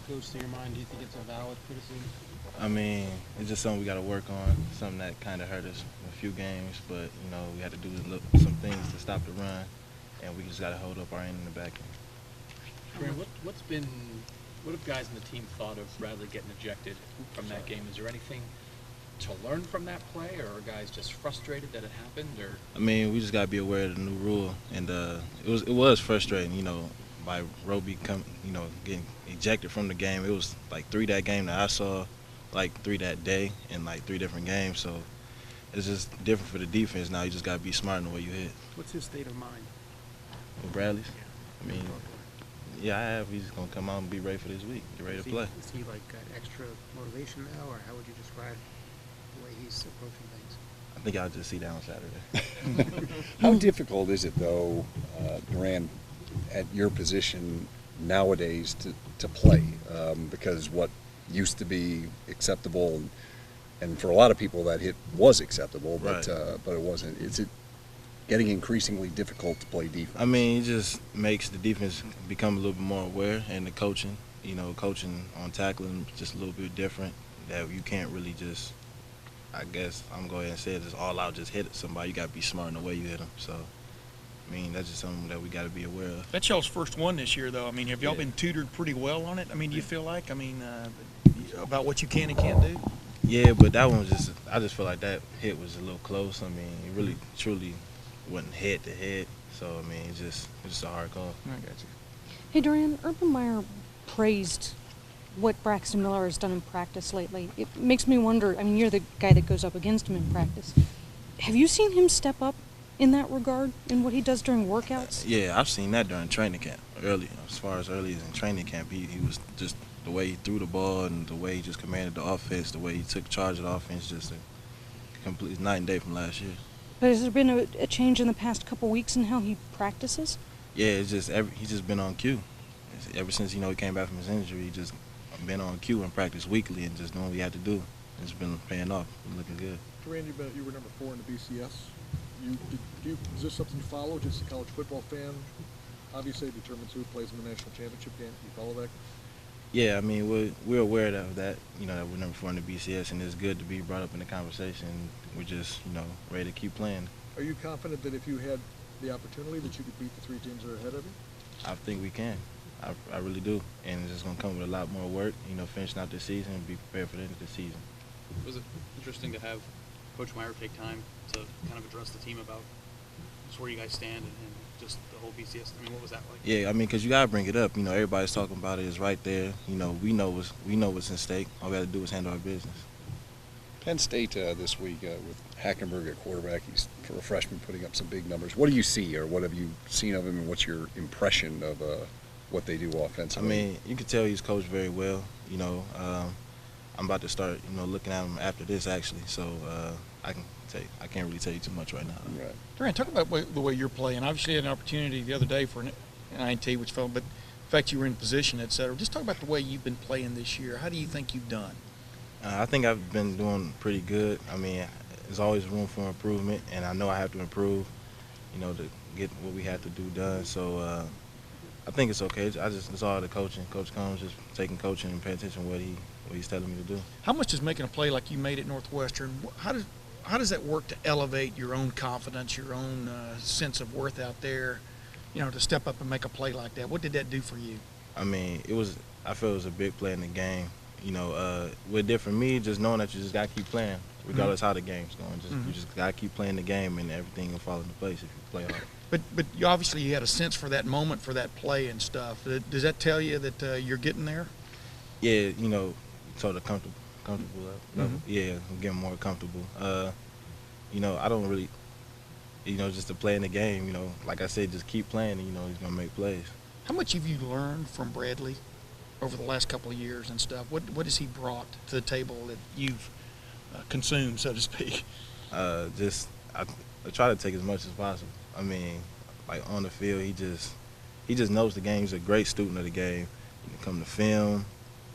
goes through your mind? Do you think it's a valid criticism? I mean, it's just something we got to work on. Something that kind of hurt us in a few games, but we had to do some things to stop the run, and we just got to hold up our end in the back end. Grant, what have guys in the team thought of Bradley getting ejected from that game? Is there anything to learn from that play, or are guys just frustrated that it happened? Or I mean, we just got to be aware of the new rule, and it was frustrating, by Roby getting ejected from the game. It was like 3 that game that I saw, like 3 that day, in like 3 different games. So it's just different for the defense now. You just got to be smart in the way you hit. What's his state of mind? With Bradley's, I mean, yeah, I have. He's gonna come out and be ready for this week. Get ready to play. Is he like got extra motivation now, or how would you describe the way he's approaching things? I think I'll just see that on Saturday. How difficult is it, though, Doran, at your position nowadays to play? Because what used to be acceptable, and for a lot of people that hit was acceptable, but Right. But it wasn't. Is it getting increasingly difficult to play defense? I mean, it just makes the defense become a little bit more aware, and the coaching, coaching on tackling just a little bit different. That you can't really just, I guess I'm going to go ahead and say it, just all out just hit somebody. You got to be smart in the way you hit them. So, I mean, that's just something that we got to be aware of. That's y'all's first one this year, though. I mean, have y'all Yeah. been tutored pretty well on it? I mean, do you feel like, about what you can and can't do? Yeah, but that one was I just feel like that hit was a little close. I mean, it really, truly wasn't head to head. So, I mean, it's just a hard call. I got you. Hey, Doran, Urban Meyer praised what Braxton Miller has done in practice lately. It makes me wonder, I mean, you're the guy that goes up against him in practice. Have you seen him step up in that regard, in what he does during workouts? Yeah, I've seen that during training camp. As far as early as in training camp, he was just the way he threw the ball and the way he just commanded the offense, the way he took charge of the offense, just a complete night and day from last year. But has there been a change in the past couple weeks in how he practices? Yeah, it's just he's just been on cue. Ever since he came back from his injury, he just been on cue and practice weekly and just doing what he had to do. It's been paying off. It's looking good. Duran, you were number 4 in the BCS. Is this something you follow? Just a college football fan? Obviously, it determines who plays in the national championship game. You follow that? Yeah, I mean, we're aware of that, that we're number 4 in the BCS, and it's good to be brought up in the conversation. We're just, ready to keep playing. Are you confident that if you had the opportunity that you could beat the 3 teams that are ahead of you? I think we can. I really do. And it's just going to come with a lot more work, finishing out the season and be prepared for the end of the season. was it interesting to have Coach Meyer take time to kind of address the team about just where you guys stand and just the whole BCS? I mean, what was that like? Yeah, I mean, because you got to bring it up. Everybody's talking about it. It's right there. We know what's in stake. All we got to do is handle our business. Penn State this week with Hackenberg at quarterback. He's, for a freshman, putting up some big numbers. What do you see, or what have you seen of him, and what's your impression of what they do offensively? I mean, you can tell he's coached very well. I'm about to start, looking at him after this, actually. So I can't really tell you too much right now. Right. Duran, talk about the way you're playing. Obviously, you had an opportunity the other day for an INT, which fell, but the fact you were in position, et cetera. Just talk about the way you've been playing this year. How do you think you've done? I think I've been doing pretty good. I mean, there's always room for improvement, and I know I have to improve, to get what we have to do done. So I think it's okay. It's all the coaching. Coach Combs just taking coaching and paying attention to what he's telling me to do. How much does making a play like you made at Northwestern, how does that work to elevate your own confidence, your own sense of worth out there, to step up and make a play like that? What did that do for you? I mean, I feel it was a big play in the game. What did for me, just knowing that you just got to keep playing, regardless how the game's going. You just got to keep playing the game, and everything will fall into place if you play hard. But you obviously you had a sense for that moment, for that play and stuff. Does that tell you that you're getting there? Yeah, sort of comfortable level. Yeah, I'm getting more comfortable. I don't really, just to play in the game, like I said, just keep playing and, he's going to make plays. How much have you learned from Bradley over the last couple of years and stuff? What has he brought to the table that you've consumed, so to speak? I try to take as much as possible. I mean, like on the field, he just knows the game. He's a great student of the game. When it comes to film,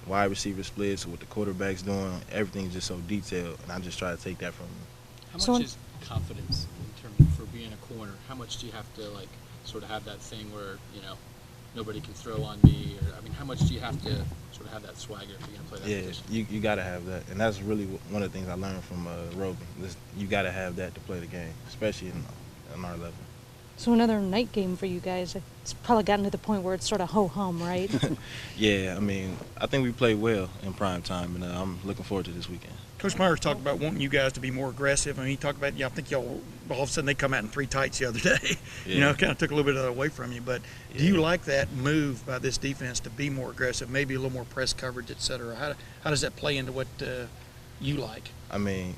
wide receiver splits, what the quarterback's doing, everything's just so detailed, and I just try to take that from him. How much is confidence in terms for being a corner? How much do you have to sort of have that thing where nobody can throw on me? Or, I mean, how much do you have to sort of have that swagger if you're going to play that Yeah, position? you got to have that, and that's really one of the things I learned from Roby. You got to have that to play the game, especially in our level. So another night game for you guys. It's probably gotten to the point where it's sort of ho-hum, right? Yeah, I mean, I think we played well in prime time, and I'm looking forward to this weekend. Coach Myers talked about wanting you guys to be more aggressive. I mean, he talked about, I think y'all, all of a sudden they come out in 3 tights the other day. You know, Yeah. kind of took a little bit of that away from you. But do you like that move by this defense to be more aggressive, maybe a little more press coverage, et cetera? How does that play into what you like? I mean,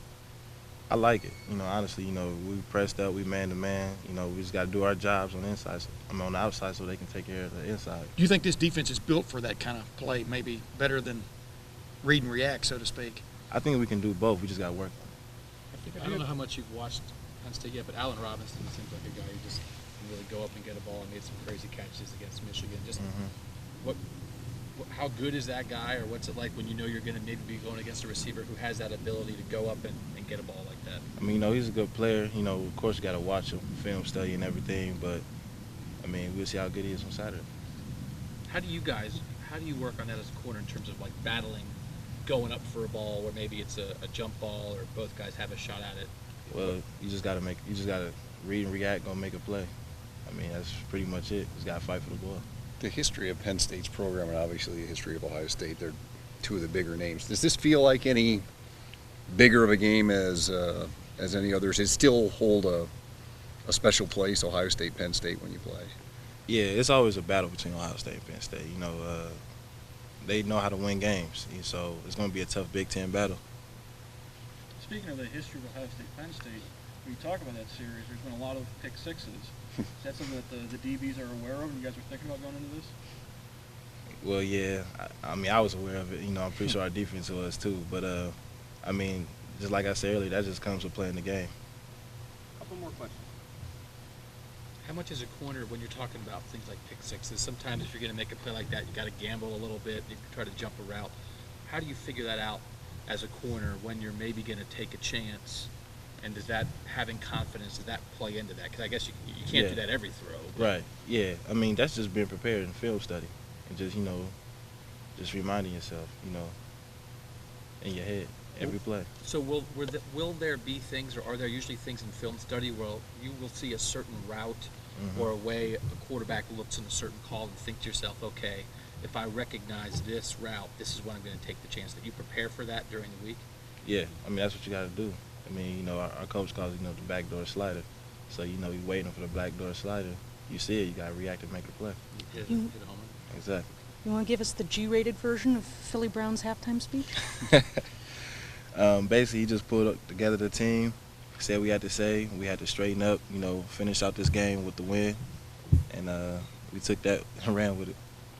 I like it. You know, honestly, you know, we pressed up, we man to man. You know, we just got to do our jobs on the inside. On the outside, so they can take care of the inside. Do you think this defense is built for that kind of play, maybe better than read and react, so to speak? I think we can do both. We just got to work on it. I don't know how much you've watched Penn State yet, but Allen Robinson seems like a guy who just can really go up and get a ball and made some crazy catches against Michigan. Just how good is that guy, or what's it like when you know you're going to maybe be going against a receiver who has that ability to go up and get a ball like that? I mean, you know, he's a good player. You know, of course, you got to watch him, film study and everything. But, I mean, we'll see how good he is on Saturday. How do you work on that as a corner in terms of like battling, going up for a ball where maybe it's a jump ball or both guys have a shot at it? Well, you just got to read and react, go make a play. I mean, that's pretty much it. Just got to fight for the ball. The history of Penn State's program and obviously the history of Ohio State, they're two of the bigger names. Does this feel like any bigger of a game as any others? Does it still hold a special place, Ohio State, Penn State, when you play? Yeah, it's always a battle between Ohio State and Penn State. You know, they know how to win games, so it's going to be a tough Big Ten battle. Speaking of the history of Ohio State, Penn State, when you talk about that series, there's been a lot of pick sixes. Is that something that the DBs are aware of and you guys are thinking about going into this? Well, yeah. I mean, I was aware of it. You know, I'm pretty sure our defense was too. But, I mean, just like I said earlier, that just comes with playing the game. Couple more questions. How much is a corner when you're talking about things like pick sixes? Sometimes if you're going to make a play like that, you got to gamble a little bit. You can try to jump a route. How do you figure that out as a corner when you're maybe going to take a chance? And does that, having confidence, does that play into that? Because I guess you can't do that every throw. Right. Yeah. I mean, that's just being prepared in film study and just, you know, just reminding yourself, you know, in your head every play. So will there be things, or are there usually things in film study where you will see a certain route or a way a quarterback looks in a certain call and think to yourself, okay, if I recognize this route, this is when I'm going to take the chance? That you prepare for that during the week? Yeah. I mean, that's what you got to do. I mean, you know, our coach calls it, you know, the backdoor slider. So, you know, you're waiting for the backdoor slider. You see it, you got to react and make a play. Hit You- home run. Exactly. You want to give us the G-rated version of Philly Brown's halftime speech? Basically, he just pulled together the team, said we had to say, we had to straighten up, you know, finish out this game with the win. And we took that and ran with it.